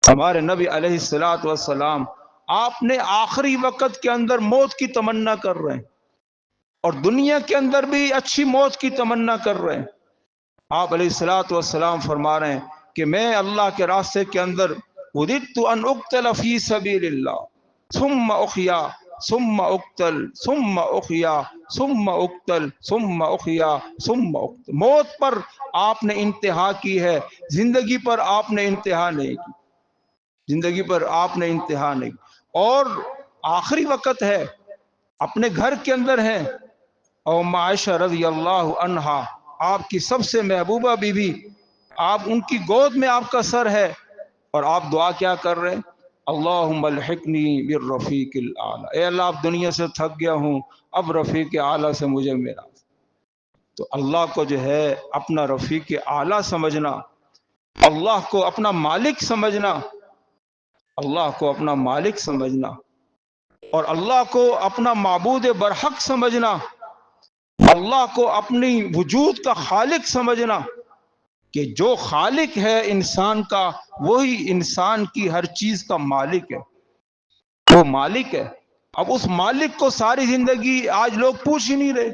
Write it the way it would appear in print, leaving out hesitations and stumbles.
ہمارے نبی علیہ الصلوۃ والسلام آپ نے آخری وقت کے اندر موت کی تمنا کر رہے ہیں، اور دنیا کے اندر بھی اچھی موت کی تمنا کر رہے ہیں۔ آپ علیہ الصلوۃ والسلام فرما رہے ہیں کہ میں اللہ کے راستے کے اندر وددت ان اقتل فی سبیل اللہ ثم احیا ثم اقتل ثم احیا ثم اقتل ثم احیا ثم اقتل۔ موت پر آپ نے انتہا کی ہے، زندگی پر آپ نے انتہا نہیں کی، زندگی پر آپ نے انتہا نہیں کی۔ اور آخری وقت ہے، اپنے گھر کے اندر ہیں، اور عائشہ رضی اللہ عنہا آپ کی سب سے محبوبہ بیوی، آپ ان کی گود میں آپ کا سر ہے، اور آپ دعا کیا کر رہے ہیں؟ اللہم الحقنی بالرفیق الاعلی، اے اللہ اب دنیا سے تھک گیا ہوں، اب رفیق اعلیٰ سے مجھے میرا۔ تو اللہ کو جو ہے اپنا رفیق اعلیٰ سمجھنا، اللہ کو اپنا مالک سمجھنا، اللہ کو اپنا مالک سمجھنا، اور اللہ کو اپنا معبود برحق سمجھنا، اللہ کو اپنی وجود کا خالق سمجھنا، کہ جو خالق ہے انسان کا وہی انسان کی ہر چیز کا مالک ہے، وہ مالک ہے۔ اب اس مالک کو ساری زندگی آج لوگ پوچھ ہی نہیں رہے۔